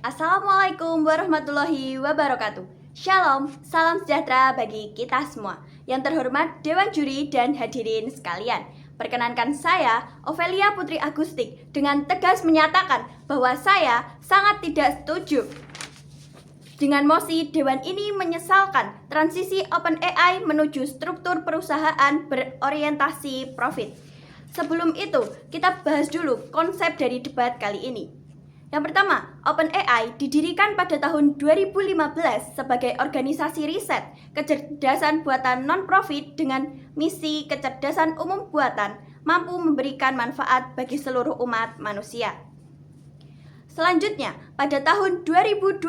Assalamualaikum warahmatullahi wabarakatuh. Shalom, salam sejahtera bagi kita semua. Yang terhormat Dewan Juri dan hadirin sekalian, perkenankan saya, Ovelia Putri Agustik, dengan tegas menyatakan bahwa saya sangat tidak setuju dengan mosi Dewan ini menyesalkan transisi OpenAI menuju struktur perusahaan berorientasi profit. Sebelum itu, kita bahas dulu konsep dari debat kali ini. Yang pertama, OpenAI didirikan pada tahun 2015 sebagai organisasi riset kecerdasan buatan non-profit dengan misi kecerdasan umum buatan mampu memberikan manfaat bagi seluruh umat manusia. Selanjutnya, pada tahun 2025,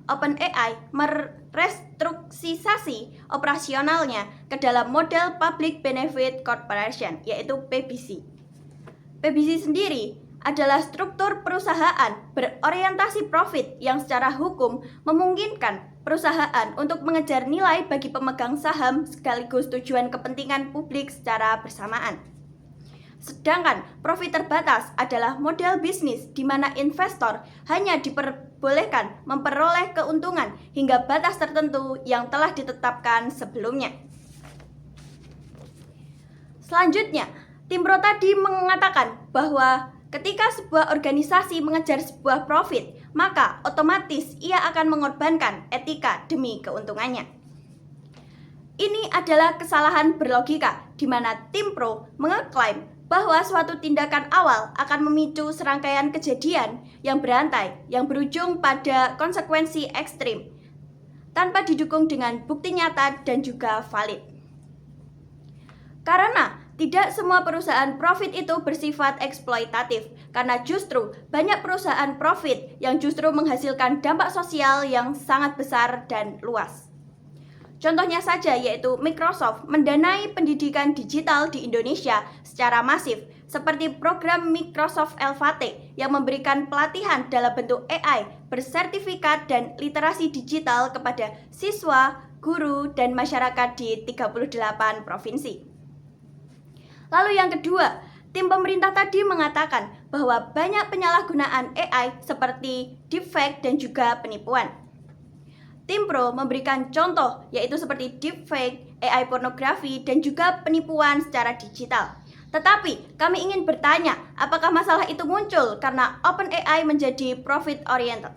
OpenAI merestrukturisasi operasionalnya ke dalam model Public Benefit Corporation, yaitu PBC. PBC sendiri adalah struktur perusahaan berorientasi profit yang secara hukum memungkinkan perusahaan untuk mengejar nilai bagi pemegang saham sekaligus tujuan kepentingan publik secara bersamaan. Sedangkan profit terbatas adalah model bisnis di mana investor hanya diperbolehkan memperoleh keuntungan hingga batas tertentu yang telah ditetapkan sebelumnya. Selanjutnya, Timbro tadi mengatakan bahwa ketika sebuah organisasi mengejar sebuah profit, maka otomatis ia akan mengorbankan etika demi keuntungannya. Ini adalah kesalahan berlogika, di mana Timbro mengeklaim bahwa suatu tindakan awal akan memicu serangkaian kejadian yang berantai, yang berujung pada konsekuensi ekstrim, tanpa didukung dengan bukti nyata dan juga valid. Karena tidak semua perusahaan profit itu bersifat eksploitatif, karena justru banyak perusahaan profit yang justru menghasilkan dampak sosial yang sangat besar dan luas. Contohnya saja yaitu Microsoft mendanai pendidikan digital di Indonesia secara masif, seperti program Microsoft Elevate yang memberikan pelatihan dalam bentuk AI bersertifikat dan literasi digital kepada siswa, guru, dan masyarakat di 38 provinsi. Lalu yang kedua, tim pemerintah tadi mengatakan bahwa banyak penyalahgunaan AI seperti deepfake dan juga penipuan. Timbro memberikan contoh yaitu seperti deepfake, AI pornografi, dan juga penipuan secara digital. Tetapi kami ingin bertanya, apakah masalah itu muncul karena OpenAI menjadi profit oriented?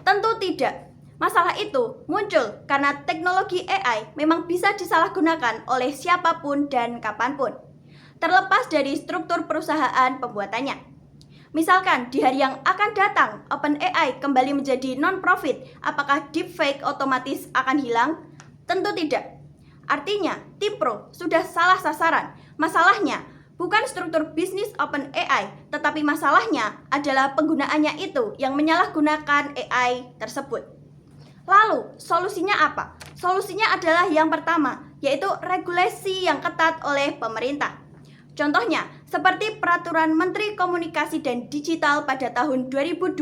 Tentu tidak. Masalah itu muncul karena teknologi AI memang bisa disalahgunakan oleh siapapun dan kapanpun, terlepas dari struktur perusahaan pembuatannya. Misalkan di hari yang akan datang OpenAI kembali menjadi non-profit, apakah deepfake otomatis akan hilang? Tentu tidak. Artinya, Timbro sudah salah sasaran. Masalahnya bukan struktur bisnis OpenAI, tetapi masalahnya adalah penggunaannya itu yang menyalahgunakan AI tersebut. Lalu, solusinya apa? Solusinya adalah yang pertama, yaitu regulasi yang ketat oleh pemerintah. Contohnya, seperti Peraturan Menteri Komunikasi dan Digital pada tahun 2026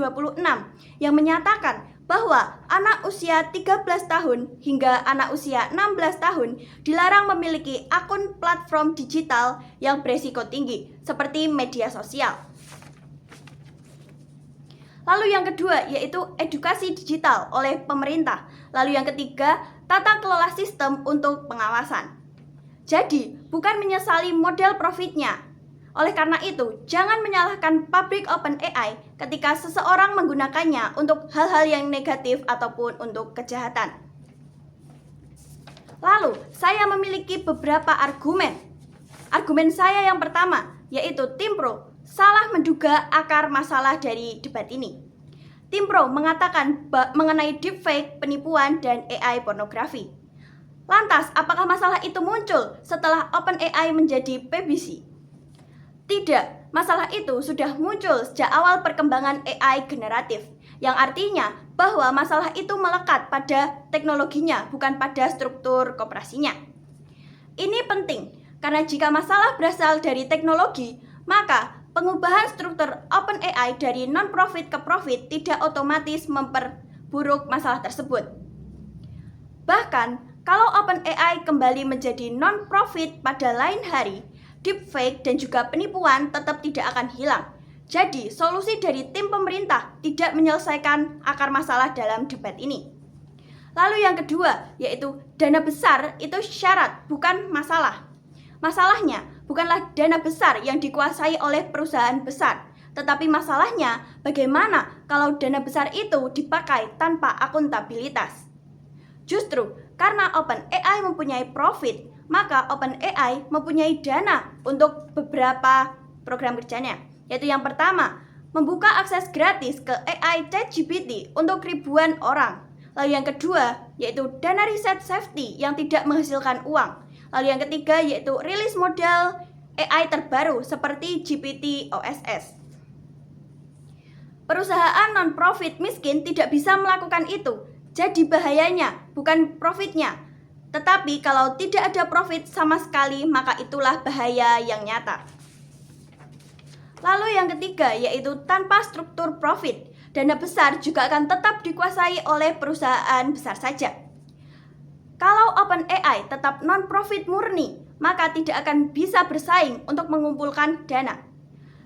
yang menyatakan bahwa anak usia 13 tahun hingga anak usia 16 tahun dilarang memiliki akun platform digital yang beresiko tinggi, seperti media sosial. Lalu yang kedua yaitu edukasi digital oleh pemerintah. Lalu yang ketiga, tata kelola sistem untuk pengawasan. Jadi, bukan menyesali model profitnya. Oleh karena itu, jangan menyalahkan pabrik OpenAI ketika seseorang menggunakannya untuk hal-hal yang negatif ataupun untuk kejahatan. Lalu, saya memiliki beberapa argumen. Argumen saya yang pertama, yaitu Timbro salah menduga akar masalah dari debat ini. Timbro mengatakan mengenai deepfake, penipuan, dan AI pornografi. Lantas, apakah masalah itu muncul setelah OpenAI menjadi PBC? Tidak, masalah itu sudah muncul sejak awal perkembangan AI generatif, yang artinya bahwa masalah itu melekat pada teknologinya, bukan pada struktur koperasinya. Ini penting, karena jika masalah berasal dari teknologi, maka pengubahan struktur OpenAI dari non-profit ke profit tidak otomatis memperburuk masalah tersebut. Bahkan, kalau OpenAI kembali menjadi non-profit pada lain hari, deepfake dan juga penipuan tetap tidak akan hilang. Jadi, solusi dari tim pemerintah tidak menyelesaikan akar masalah dalam debat ini. Lalu yang kedua, yaitu dana besar itu syarat, bukan masalah. Masalahnya bukanlah dana besar yang dikuasai oleh perusahaan besar, tetapi masalahnya bagaimana kalau dana besar itu dipakai tanpa akuntabilitas. Justru karena OpenAI mempunyai profit, maka OpenAI mempunyai dana untuk beberapa program kerjanya. Yaitu yang pertama, membuka akses gratis ke AI ChatGPT untuk ribuan orang. Lalu yang kedua, yaitu dana riset safety yang tidak menghasilkan uang. Lalu yang ketiga, yaitu rilis model AI terbaru seperti GPT OSS. Perusahaan non-profit miskin tidak bisa melakukan itu. Jadi bahayanya bukan profitnya, tetapi kalau tidak ada profit sama sekali, maka itulah bahaya yang nyata. Lalu yang ketiga, yaitu tanpa struktur profit, dana besar juga akan tetap dikuasai oleh perusahaan besar saja. Kalau OpenAI tetap non-profit murni, maka tidak akan bisa bersaing untuk mengumpulkan dana.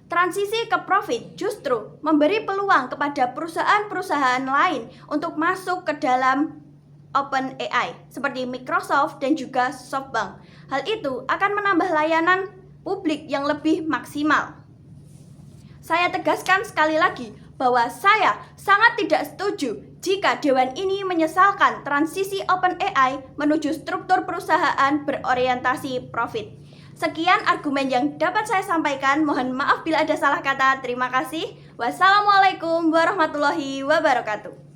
Transisi ke profit justru memberi peluang kepada perusahaan-perusahaan lain untuk masuk ke dalam OpenAI, seperti Microsoft dan juga SoftBank. Hal itu akan menambah layanan publik yang lebih maksimal. Saya tegaskan sekali lagi bahwa saya sangat tidak setuju jika Dewan ini menyesalkan transisi OpenAI menuju struktur perusahaan berorientasi profit. Sekian argumen yang dapat saya sampaikan. Mohon maaf bila ada salah kata. Terima kasih. Wassalamualaikum warahmatullahi wabarakatuh.